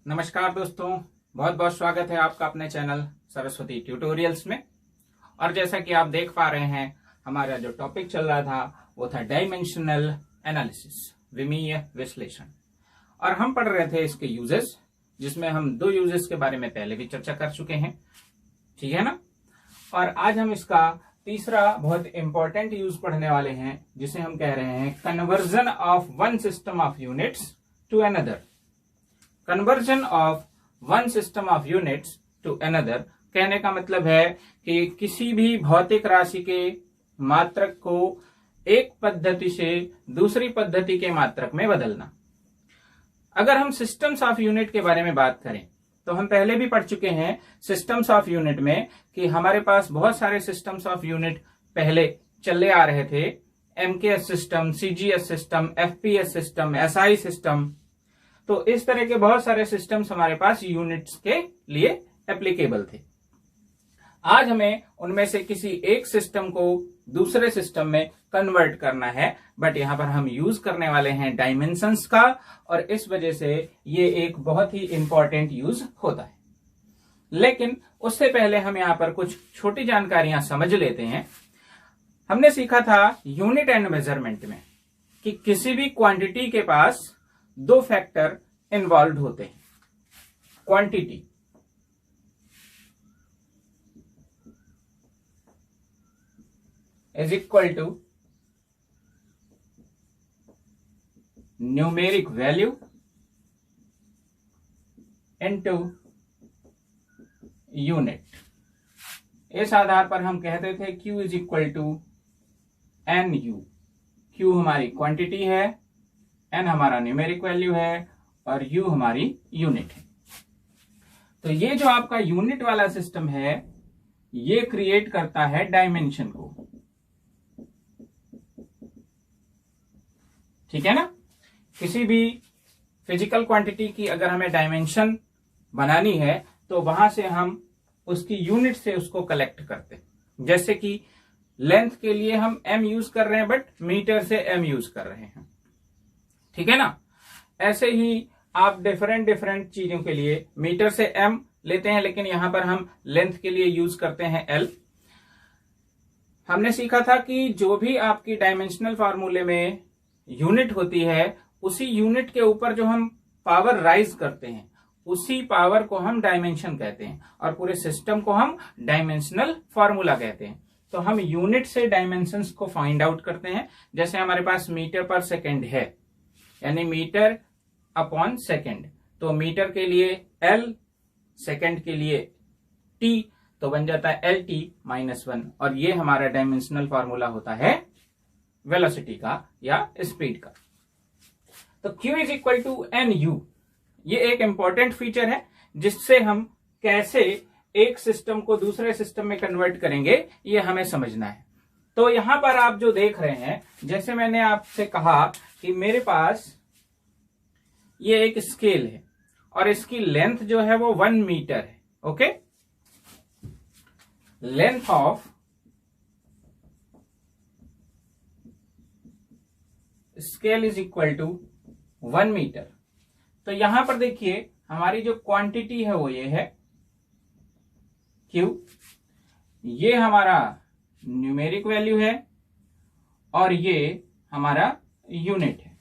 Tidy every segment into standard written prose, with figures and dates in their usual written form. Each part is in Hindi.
नमस्कार दोस्तों, बहुत बहुत स्वागत है आपका अपने चैनल सरस्वती ट्यूटोरियल्स में। और जैसा कि आप देख पा रहे हैं, हमारा जो टॉपिक चल रहा था वो था डायमेंशनल एनालिसिस, विमीय विश्लेषण। और हम पढ़ रहे थे इसके यूजेस, जिसमें हम 2 यूजेस के बारे में पहले भी चर्चा कर चुके हैं, ठीक है ना। और आज हम इसका तीसरा बहुत इंपॉर्टेंट यूज पढ़ने वाले हैं, जिसे हम कह रहे हैं conversion of one system of units to another. Conversion of one system of units to another कहने का मतलब है कि किसी भी भौतिक राशि के मात्रक को एक पद्धति से दूसरी पद्धति के मात्रक में बदलना। अगर हम सिस्टम्स ऑफ यूनिट के बारे में बात करें तो हम पहले भी पढ़ चुके हैं सिस्टम्स ऑफ यूनिट में कि हमारे पास बहुत सारे सिस्टम्स ऑफ यूनिट पहले चले आ रहे थे। MKS system, CGS system, FPS system, SI system. तो इस तरह के बहुत सारे सिस्टम्स हमारे पास यूनिट्स के लिए एप्लीकेबल थे। आज हमें उनमें से किसी एक सिस्टम को दूसरे सिस्टम में कन्वर्ट करना है, बट यहां पर हम यूज करने वाले हैं डायमेंशंस का, और इस वजह से ये एक बहुत ही इंपॉर्टेंट यूज होता है। लेकिन उससे पहले हम यहां पर कुछ छोटी जानकारियां समझ लेते हैं। हमने सीखा था यूनिट एंड मेजरमेंट में कि किसी भी क्वांटिटी के पास 2 फैक्टर इन्वॉल्व होते हैं। Quantity is equal to numeric value into unit. इस आधार पर हम कहते थे Q is equal to n u. Q हमारी क्वांटिटी है, n हमारा न्यूमेरिक वैल्यू है और u हमारी यूनिट है। तो ये जो आपका यूनिट वाला सिस्टम है, ये क्रिएट करता है डायमेंशन को, ठीक है ना। किसी भी फिजिकल क्वांटिटी की अगर हमें डायमेंशन बनानी है तो वहां से हम उसकी यूनिट से उसको कलेक्ट करते हैं। जैसे कि लेंथ के लिए हम m यूज कर रहे हैं, बट मीटर से m यूज कर रहे हैं, ठीक है ना। ऐसे ही आप डिफरेंट चीजों के लिए मीटर से m लेते हैं, लेकिन यहां पर हम लेंथ के लिए यूज करते हैं l। हमने सीखा था कि जो भी आपकी डायमेंशनल फार्मूले में यूनिट होती है, उसी यूनिट के ऊपर जो हम पावर राइज करते हैं, उसी पावर को हम डायमेंशन कहते हैं, और पूरे सिस्टम को हम डायमेंशनल फार्मूला कहते हैं। तो हम यूनिट से डायमेंशंस को फाइंड आउट करते हैं। जैसे हमारे पास मीटर पर सेकेंड है, यानी मीटर अपॉन सेकेंड, तो मीटर के लिए L, सेकेंड के लिए T, तो बन जाता है LT - 1। और ये हमारा डायमेंशनल फार्मूला होता है वेलोसिटी का या स्पीड का। तो Q is equal to NU, ये एक इंपॉर्टेंट फीचर है जिससे हम कैसे एक सिस्टम को दूसरे सिस्टम में कन्वर्ट करेंगे, ये हमें समझना है। तो यहां पर आप जो देख रहे हैं, जैसे मैंने आपसे कहा कि मेरे पास ये एक स्केल है और इसकी लेंथ जो है वो 1 मीटर है। Okay, length of scale is equal to 1 metre. तो यहां पर देखिए हमारी जो क्वांटिटी है वो ये है Q, ये हमारा न्यूमेरिक वैल्यू है और ये हमारा यूनिट है।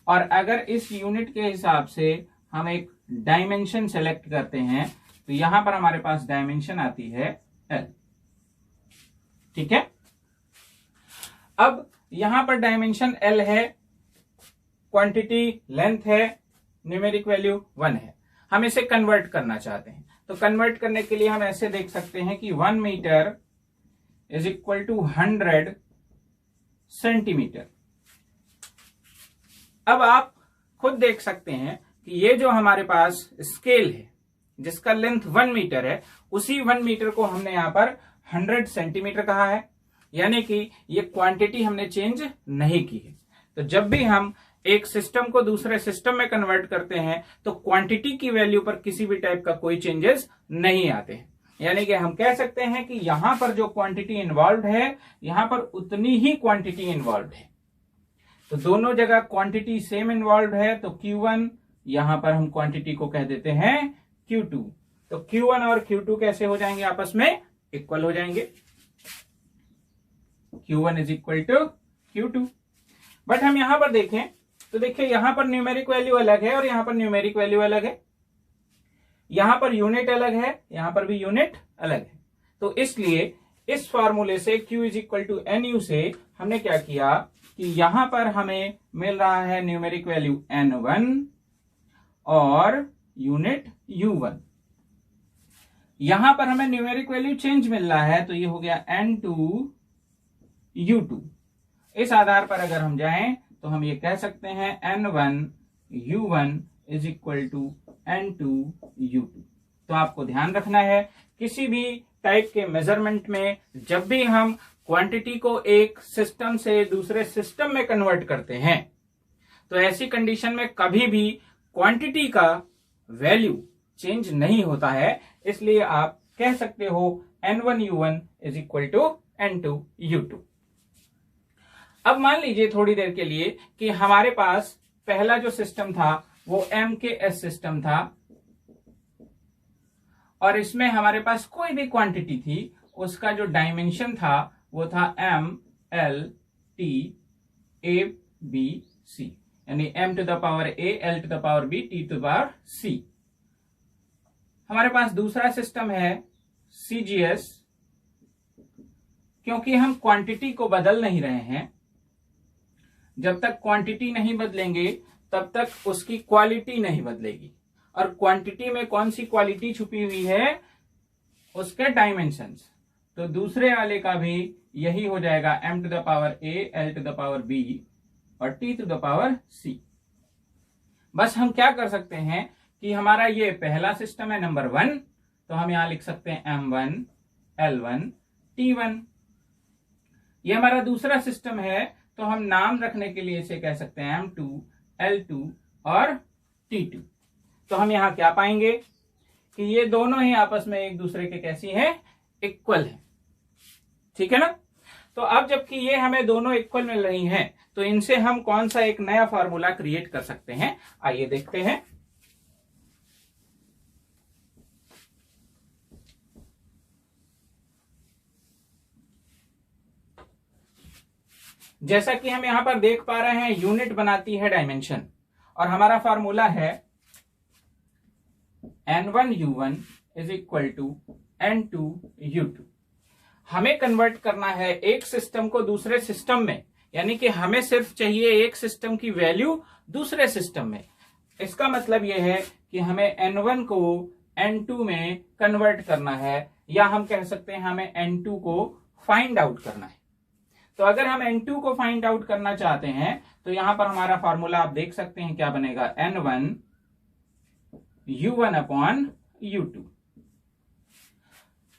और अगर इस यूनिट के हिसाब से हम एक डायमेंशन सेलेक्ट करते हैं तो यहां पर हमारे पास डायमेंशन आती है L, ठीक है। अब यहां पर डायमेंशन L है, क्वांटिटी लेंथ है, न्यूमेरिक वैल्यू 1 है। हम इसे कन्वर्ट करना चाहते हैं, तो कन्वर्ट करने के लिए हम ऐसे देख सकते हैं कि 1 metre is equal to 100 centimetre. अब आप खुद देख सकते हैं कि ये जो हमारे पास स्केल है जिसका लेंथ 1 मीटर है, उसी 1 मीटर को हमने यहां पर 100 सेंटीमीटर कहा है, यानी कि ये क्वांटिटी हमने चेंज नहीं की है। तो जब भी हम एक सिस्टम को दूसरे सिस्टम में कन्वर्ट करते हैं तो क्वांटिटी की वैल्यू पर किसी भी टाइप का कोई चेंजेस नहीं आते हैं। यानी कि हम कह सकते हैं कि यहां पर जो क्वांटिटी इन्वॉल्व है यहां पर उतनी ही क्वांटिटी इन्वॉल्व है। तो दोनों जगह क्वांटिटी सेम इन्वॉल्व है, तो Q1 यहां पर हम क्वांटिटी को कह देते हैं Q2। तो Q1 और Q2 कैसे हो जाएंगे, आपस में इक्वल हो जाएंगे। Q1 is equal to Q2। But हम यहां पर देखें तो देखिए यहां पर न्यूमेरिक वैल्यू अलग है और यहां पर न्यूमेरिक वैल्यू अलग है। यहां पर यूनिट अलग है, यहां पर भी यूनिट अलग है। तो इसलिए इस फॉर्मूले से Q is equal to NU से हमने क्या किया कि यहां पर हमें मिल रहा है न्यूमेरिक वैल्यू N1 और यूनिट U1। यहां पर हमें न्यूमेरिक वैल्यू चेंज मिल रहा है, तो ये हो गया N2 U2। इस आधार पर अगर हम जाएं तो हम ये कह सकते हैं N1 U1 is equal to N2 U2। तो आपको ध्यान रखना है किसी भी टाइप के मेजरमेंट में जब भी हम क्वांटिटी को एक सिस्टम से दूसरे सिस्टम में कन्वर्ट करते हैं तो ऐसी कंडीशन में कभी भी क्वांटिटी का वैल्यू चेंज नहीं होता है। इसलिए आप कह सकते हो N1 U1 is equal to N2 U2। अब मान लीजिए थोड़ी देर के लिए कि हमारे पास पहला जो सिस्टम था वो MKS सिस्टम था और इसमें हमारे पास कोई भी क्वांटिटी थी, उसका जो डायमेंशन था वो था M L T A B C, यानी M to the power A, L to the power B, T to the power C। हमारे पास दूसरा सिस्टम है CGS। क्योंकि हम क्वांटिटी को बदल नहीं रहे हैं, जब तक क्वांटिटी नहीं बदलेंगे तब तक उसकी क्वालिटी नहीं बदलेगी। और क्वांटिटी में कौन सी क्वालिटी छुपी हुई है, उसके डायमेंशंस। तो दूसरे वाले का भी यही हो जाएगा M to the power A, L to the power B और T to the power C। बस हम क्या कर सकते हैं कि हमारा ये पहला सिस्टम है नंबर 1, तो हम यहां लिख सकते हैं M1 L1 T1। ये हमारा दूसरा सिस्टम है, तो हम नाम रखने के लिए इसे कह सकते हैं M2 L2 और T2। तो हम यहां क्या पाएंगे कि ये दोनों ही आपस में एक दूसरे के कैसी हैं, इक्वल है। ठीक है ना। तो अब जबकि ये हमें दोनों इक्वल मिल रही हैं तो इनसे हम कौन सा एक नया फॉर्मूला क्रिएट कर सकते हैं, आइए देखते हैं। जैसा कि हम यहां पर देख पा रहे हैं यूनिट बनाती है डायमेंशन और हमारा फॉर्मूला है N1 U1 is equal to N2 U2। हमें कन्वर्ट करना है एक सिस्टम को दूसरे सिस्टम में, यानी कि हमें सिर्फ चाहिए एक सिस्टम की वैल्यू दूसरे सिस्टम में। इसका मतलब यह है कि हमें N1 को N2 में कन्वर्ट करना है, या हम कह सकते हैं हमें N2 को फाइंड आउट करना है। तो अगर हम N2 को फाइंड आउट करना चाहते हैं तो यहां पर हमारा फॉर्मूला आप देख सकते हैं क्या बनेगा, N1 U1 upon U2।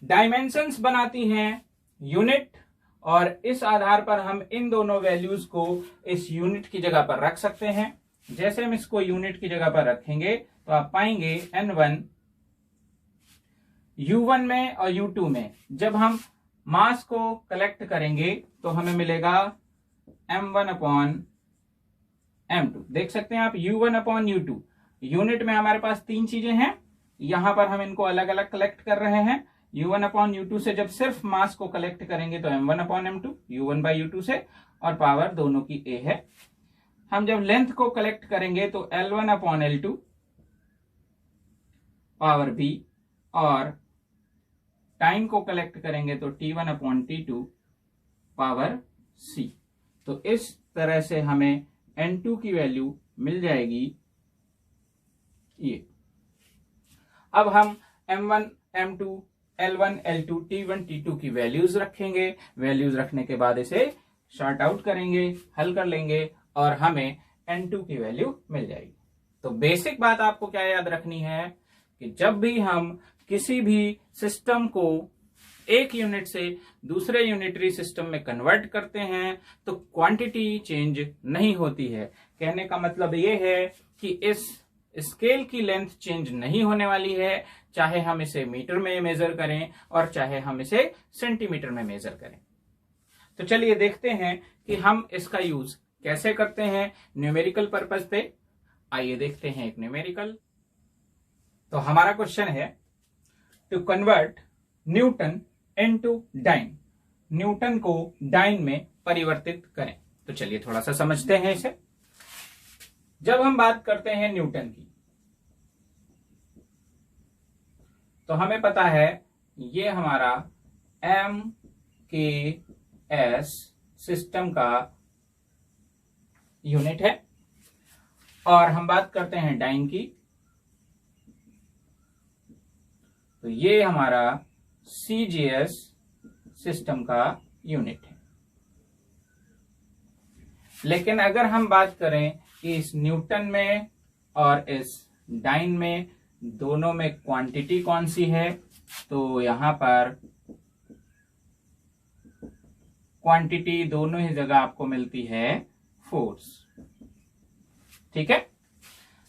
Dimensions बनाती हैं यूनिट और इस आधार पर हम इन दोनों वैल्यूज को इस यूनिट की जगह पर रख सकते हैं। जैसे हम इसको यूनिट की जगह पर रखेंगे तो आप पाएंगे N1 U1 में और U2 में जब हम मास को कलेक्ट करेंगे तो हमें मिलेगा M1 अपॉन M2। देख सकते हैं आप U1 अपॉन U2। यूनिट में हमारे पास तीन चीजें हैं, यहां पर हम इनको अलग अलग कलेक्ट कर रहे हैं। U1 अपॉन U2 से जब सिर्फ मास को कलेक्ट करेंगे तो M1 upon M2, U1 by U2 से, और पावर दोनों की A है। हम जब लेंथ को कलेक्ट करेंगे तो L1 upon L2 power B, और टाइम को कलेक्ट करेंगे तो T1 upon T2 power C। तो इस तरह से हमें N2 की वैल्यू मिल जाएगी ये। अब हम M1 M2 L1 L2 T1 T2 की वैल्यूज रखेंगे। वैल्यूज रखने के बाद इसे शॉर्ट आउट करेंगे, हल कर लेंगे और हमें N2 की वैल्यू मिल जाएगी। तो बेसिक बात आपको क्या याद रखनी है कि जब भी हम किसी भी सिस्टम को एक यूनिट से दूसरे यूनिटरी सिस्टम में कन्वर्ट करते हैं तो क्वांटिटी चेंज नहीं होती है। कहने का मतलब ये है कि इस स्केल की लेंथ चेंज नहीं होने वाली है, चाहे हम इसे मीटर में मेजर करें और चाहे हम इसे सेंटीमीटर में मेजर करें। तो चलिए देखते हैं कि हम इसका यूज कैसे करते हैं न्यूमेरिकल पर्पस पे। आइए देखते हैं एक न्यूमेरिकल। तो हमारा क्वेश्चन है to convert newton into dyne, newton को डाइन में परिवर्तित करें। तो चलिए थोड़ा सा समझते हैं इसे। जब हम बात करते हैं न्यूटन की, तो हमें पता है ये हमारा MKS सिस्टम का यूनिट है। और हम बात करते हैं डाइन की, तो ये हमारा CGS सिस्टम का यूनिट है। लेकिन अगर हम बात करें कि इस न्यूटन में और इस डाइन में दोनों में क्वांटिटी कौन सी है, तो यहां पर क्वांटिटी दोनों ही जगह आपको मिलती है फोर्स। ठीक है,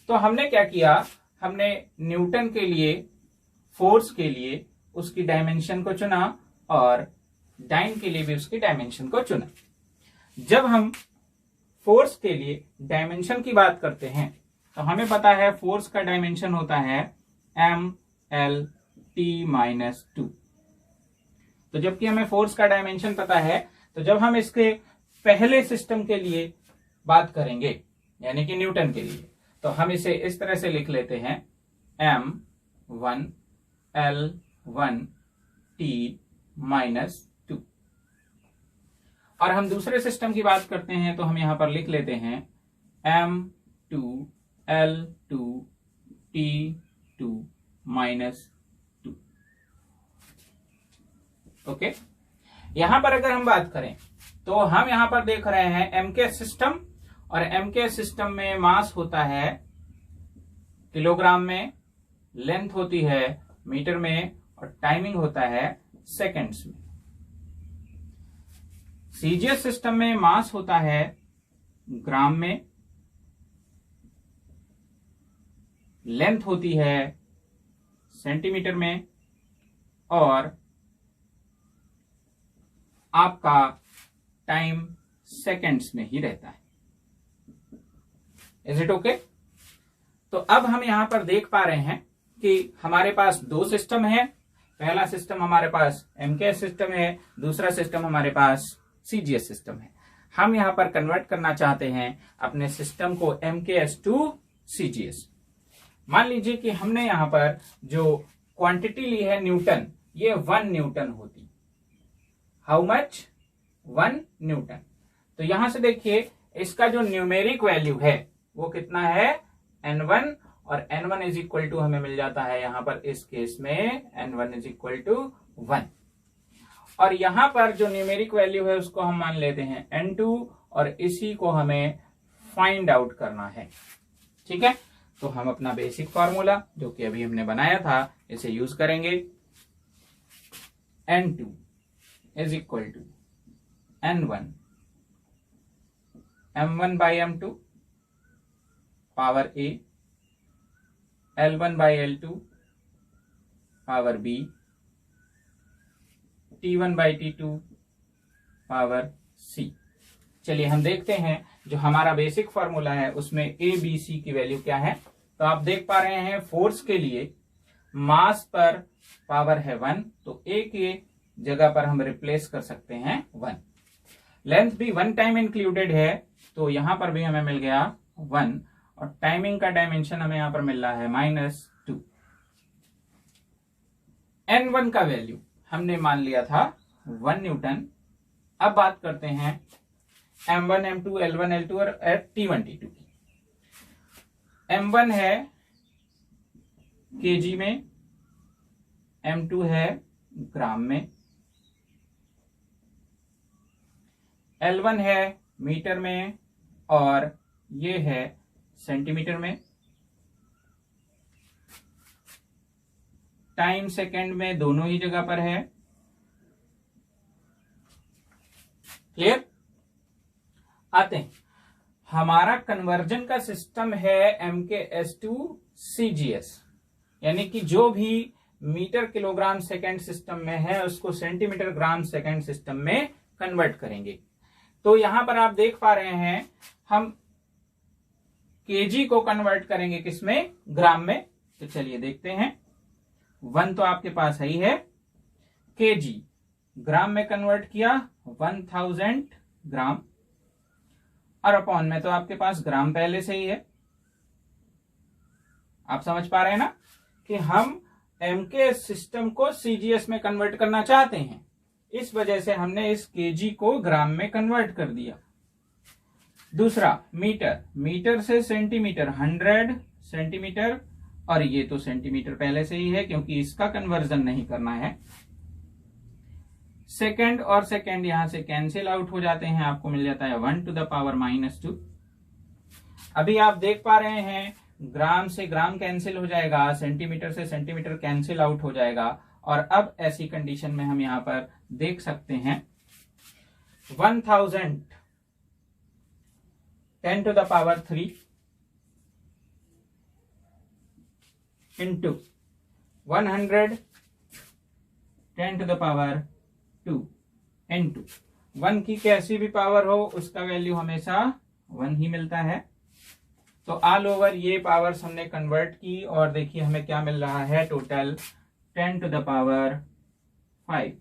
तो हमने क्या किया, हमने न्यूटन के लिए फोर्स के लिए उसकी डायमेंशन को चुना और डाइन के लिए भी उसकी डायमेंशन को चुना। जब हम फोर्स के लिए डायमेंशन की बात करते हैं तो हमें पता है फोर्स का डायमेंशन होता है MLT-2। तो जबकि हमें फोर्स का डायमेंशन पता है, तो जब हम इसके पहले सिस्टम के लिए बात करेंगे यानी कि न्यूटन के लिए, तो हम इसे इस तरह से लिख लेते हैं M1L1T-2। और हम दूसरे सिस्टम की बात करते हैं तो हम यहां पर लिख लेते हैं M2L2T2-2। ओके, यहां पर अगर हम बात करें तो हम यहां पर देख रहे हैं MK सिस्टम, और MK सिस्टम में मास होता है किलोग्राम में, लेंथ होती है मीटर में और टाइमिंग होता है सेकंड्स में। CGS सिस्टम में मास होता है ग्राम में, लेंथ होती है सेंटीमीटर में और आपका टाइम सेकंड्स में ही रहता है। Is it okay? तो अब हम यहां पर देख पा रहे हैं कि हमारे पास दो सिस्टम है। पहला सिस्टम हमारे पास MKS सिस्टम है, दूसरा सिस्टम हमारे पास CGS सिस्टम है। हम यहां पर कन्वर्ट करना चाहते हैं अपने सिस्टम को MKS टू CGS। मान लीजिए कि हमने यहां पर जो क्वांटिटी ली है न्यूटन, ये 1 न्यूटन होती। How much? 1 न्यूटन। तो यहां से देखिए इसका जो न्यूमेरिक वैल्यू है वो कितना है, N1, और N1 इज इक्वल टू हमें मिल जाता है यहां पर इस केस में N1 इज इक्वल टू 1। और यहां पर जो न्यूमेरिक वैल्यू है उसको हम मान लेते हैं N2, और इसी को हमें फाइंड आउट करना है। ठीक है, तो हम अपना बेसिक फॉर्मूला जो कि अभी हमने बनाया था इसे यूज करेंगे। N2 is equal to N1 M1 by M2 power A, L1 by L2 power B, T1 by T2 power C। चलिए हम देखते हैं जो हमारा बेसिक फॉर्मूला है उसमें A, B, C की वैल्यू क्या है। तो आप देख पा रहे हैं फोर्स के लिए मास पर पावर है 1, तो A के जगह पर हम रिप्लेस कर सकते हैं 1। लेंथ भी 1 टाइम इंक्लूडेड है, तो यहां पर भी हमें मिल गया 1, और टाइमिंग का डायमेंशन हमें यहां पर मिल रहा है -2। N1 का वैल्यू हमने मान लिया था 1 न्यूटन। अब बात करते हैं M1, M2, L1, L2 और T1, T2 की। M1 है kg में, M2 है ग्राम में, L1 है मीटर में और ये है सेंटीमीटर में। टाइम सेकंड में दोनों ही जगह पर है। क्लियर? आते हैं, हमारा कन्वर्जन का सिस्टम है MKS टू CGS, यानी कि जो भी मीटर किलोग्राम सेकेंड सिस्टम में है उसको सेंटीमीटर ग्राम सेकेंड सिस्टम में कन्वर्ट करेंगे। तो यहां पर आप देख पा रहे हैं हम केजी को कन्वर्ट करेंगे किसमें, ग्राम में। तो चलिए देखते हैं, 1 तो आपके पास ही है, केजी ग्राम में कन्वर्ट किया 1000 ग्राम, और अपॉन में तो आपके पास ग्राम पहले से ही है। आप समझ पा रहे हैं ना कि हम एमकेएस सिस्टम को सीजीएस में कन्वर्ट करना चाहते हैं, इस वजह से हमने इस केजी को ग्राम में कन्वर्ट कर दिया। दूसरा मीटर, मीटर से सेंटीमीटर 100 सेंटीमीटर, और ये तो सेंटीमीटर पहले से ही है क्योंकि इसका कन्वर्जन नहीं करना है। सेकेंड और सेकेंड यहां से कैंसिल आउट हो जाते हैं, आपको मिल जाता है 1 to the power -2। अभी आप देख पा रहे हैं ग्राम से ग्राम कैंसिल हो जाएगा, सेंटीमीटर से सेंटीमीटर कैंसिल आउट हो जाएगा, और अब ऐसी कंडीशन में हम यहां पर देख सकते हैं 1000 10 to the power 3 into 100 10 to the power 2 into 1 की कैसी भी पावर हो उसका वैल्यू हमेशा 1 ही मिलता है। तो ऑल ओवर ये पावर्स हमने कन्वर्ट की, और देखिए हमें क्या मिल रहा है, टोटल 10 to the power 5।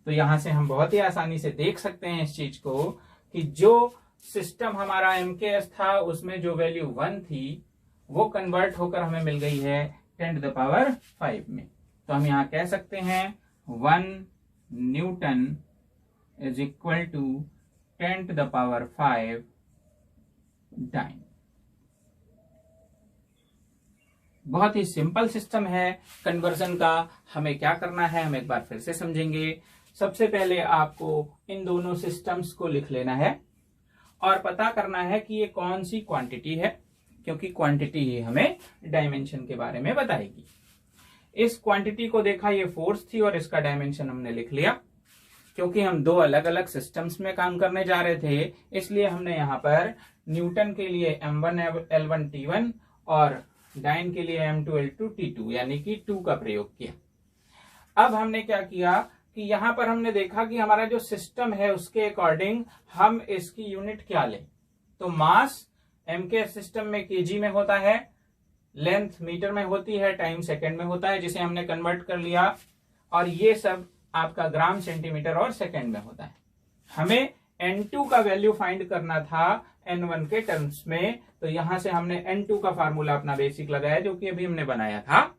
तो यहां से हम बहुत ही आसानी से देख सकते हैं इस चीज को कि जो सिस्टम हमारा एमकेएस था उसमें जो वैल्यू 1 थी वो कन्वर्ट होकर हमें मिल गई है 10 to the power 5 में। तो हम यहां कह सकते हैं 1 newton is equal to 10 to the power 5 dyne. बहुत ही सिंपल सिस्टम है कन्वर्जन का। हमें क्या करना है हम एक बार फिर से समझेंगे। सबसे पहले आपको इन दोनों सिस्टम्स को लिख लेना है और पता करना है कि ये कौन सी क्वांटिटी है, क्योंकि क्वांटिटी ही हमें डायमेंशन के बारे में बताएगी। इस क्वांटिटी को देखा, ये फोर्स थी और इसका डायमेंशन हमने लिख लिया। क्योंकि हम दो अलग अलग सिस्टम्स में काम करने जा रहे थे, इसलिए हमने यहां पर न्यूटन के लिए M1 L1 T1 और डाइन के लिए M2 L2 T2 यानी कि 2 का प्रयोग किया। अब हमने क्या किया कि यहां पर हमने देखा कि हमारा जो सिस्टम है उसके अकॉर्डिंग हम इसकी यूनिट क्या लें। तो मास एमकेएस सिस्टम में केजी में होता है, लेंथ मीटर में होती है, टाइम सेकंड में होता है, जिसे हमने कन्वर्ट कर लिया, और ये सब आपका ग्राम सेंटीमीटर और सेकंड में होता है। हमें N2 का वैल्यू फाइंड करना था N1 के टर्म्स में, तो यहां से हमने N2 का फार्मूला अपना बेसिक लगाया जो कि अभी हमने बनाया था,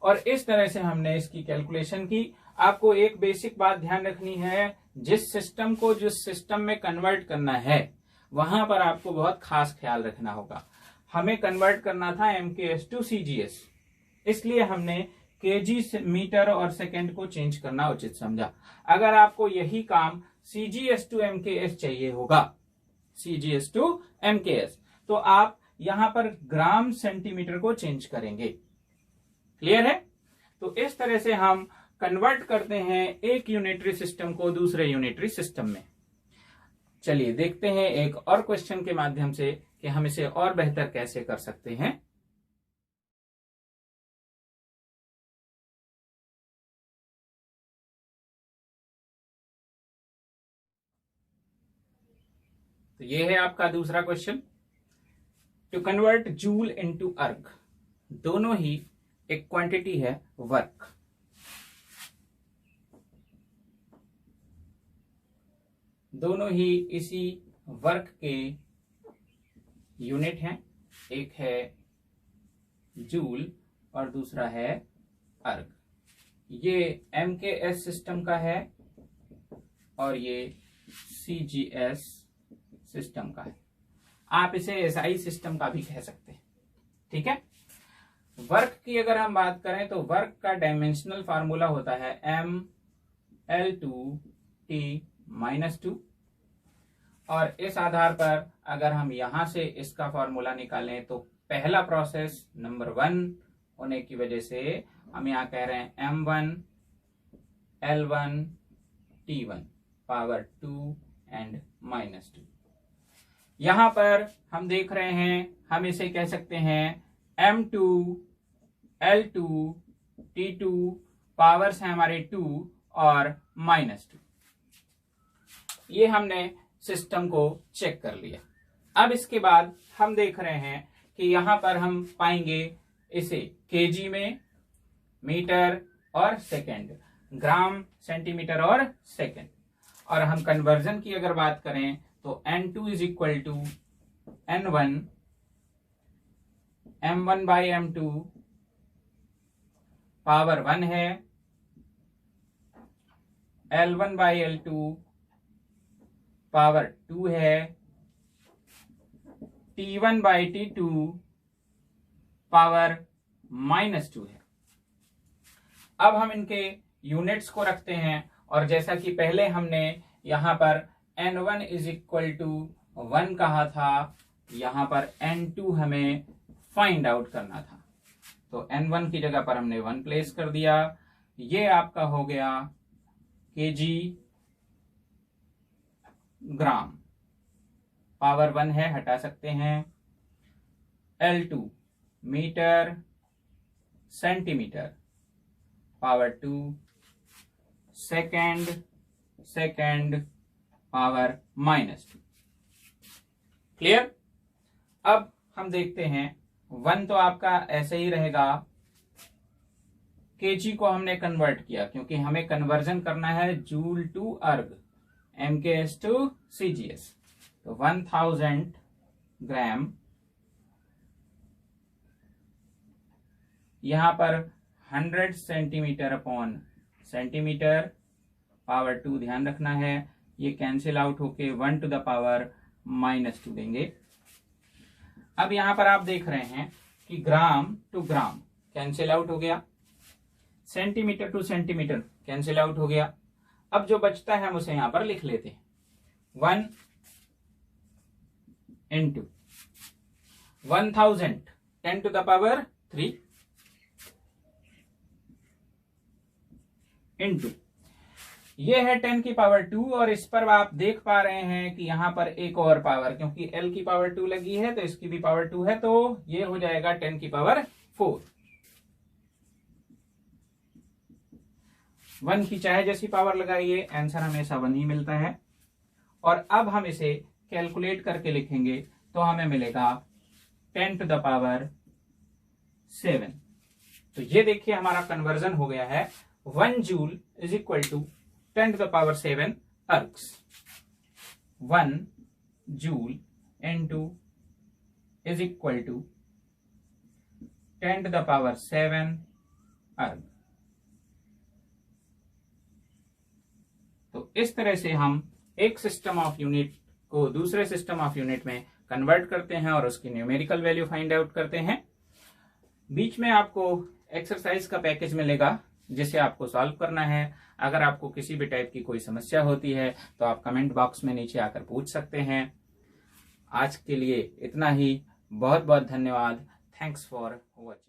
और इस तरह से हमने इसकी कैलकुलेशन की। आपको एक बेसिक बात ध्यान रखनी है, जिस सिस्टम को जिस सिस्टम में कन्वर्ट करना है वहां पर आपको बहुत खास ख्याल रखना होगा। हमें कन्वर्ट करना था एमकेएस टू सीजीएस, इसलिए हमने केजी मीटर और सेकंड को चेंज करना उचित समझा। अगर आपको यही काम सीजीएस टू एमकेएस चाहिए होगा, सीजीएस टू एमकेएस, तो आप यहां पर ग्राम सेंटीमीटर को चेंज करेंगे। क्लियर है? तो इस तरह से हम कन्वर्ट करते हैं एक यूनिटरी सिस्टम को दूसरे यूनिटरी सिस्टम में। चलिए देखते हैं एक और क्वेश्चन के माध्यम से कि हम इसे और बेहतर कैसे कर सकते हैं। तो ये है आपका दूसरा question, to convert joule into erg. दोनों ही एक क्वांटिटी है वर्क। दोनों ही इसी वर्क के यूनिट हैं, एक है जूल और दूसरा है अर्ग। ये एमकेएस सिस्टम का है और ये सीजीएस सिस्टम का है। आप इसे एसआई सिस्टम का भी कह सकते हैं। ठीक है। वर्क की अगर हम बात करें तो वर्क का डायमेंशनल फार्मूला होता है ML2T-2, और इस आधार पर अगर हम यहां से इसका फॉर्मूला निकालें तो पहला प्रोसेस नंबर 1 होने की वजह से हम यहां कह रहे हैं M1 L1 T1 power 2 and -2। यहां पर हम देख रहे हैं, हम इसे कह सकते हैं M2 L2 T2 पावर्स हैं हमारे 2 और -2। ये हमने सिस्टम को चेक कर लिया। अब इसके बाद हम देख रहे हैं कि यहां पर हम पाएंगे इसे केजी में, मीटर और सेकेंड, ग्राम, सेंटीमीटर और सेकेंड। और हम कन्वर्जन की अगर बात करें तो N2 is equal to N1 M1 by M2 power 1 है, L1 बाई L2 पावर 2 है, T1 बाई T2 पावर -2 है। अब हम इनके यूनिट्स को रखते हैं और जैसा कि पहले हमने यहां पर N1 इज इक्वल टू 1 कहा था, यहां पर N2 हमें फाइंड आउट करना था, तो N1 की जगह पर हमने 1 प्लेस कर दिया। ये आपका हो गया केजी ग्राम, पावर 1 है, हटा सकते हैं। L2 metre, centimetre, power 2, second power -2। Clear? अब हम देखते हैं 1 तो आपका ऐसे ही रहेगा, केजी को हमने कन्वर्ट किया क्योंकि हमें कन्वर्जन करना है जूल टू अर्ग, MKS टू CGS, तो 1000 ग्राम, यहां पर 100 सेंटीमीटर अपॉन सेंटीमीटर, पावर 2 ध्यान रखना है, ये कैंसिल आउट होके 1 टू द पावर -2 देंगे। अब यहां पर आप देख रहे हैं कि ग्राम टू ग्राम कैंसिल आउट हो गया, centimetre two centimetre cancel out हो गया। अब जो बचता है हम उसे यहां पर लिख लेते हैं, 1 into 1000 10 to the power 3 into ये है 10 की पावर 2, और इस पर आप देख पा रहे हैं कि यहां पर एक और पावर, क्योंकि L की पावर 2 लगी है तो इसकी भी पावर 2 है, तो ये हो जाएगा 10 की पावर 4। 1 की चाहे जैसी पावर लगाइए, आंसर हमेशा 1 ही मिलता है। और अब हम इसे कैलकुलेट करके लिखेंगे तो हमें मिलेगा 10 टू द पावर 7। तो ये देखिए हमारा कन्वर्जन हो गया है, 1 joule is equal to 10 to the power 7 ergs. 1 joule into is equal to 10 to the power 7 erg. तो इस तरह से हम एक सिस्टम ऑफ यूनिट को दूसरे सिस्टम ऑफ यूनिट में कन्वर्ट करते हैं और उसकी न्यूमेरिकल वैल्यू फाइंड आउट करते हैं। बीच में आपको एक्सरसाइज का पैकेज मिलेगा जिसे आपको सॉल्व करना है। अगर आपको किसी भी टाइप की कोई समस्या होती है तो आप कमेंट बॉक्स में नीचे आकर पूछ सकते हैं। आज के लिए इतना ही, बहुत बहुत धन्यवाद। Thanks for watching.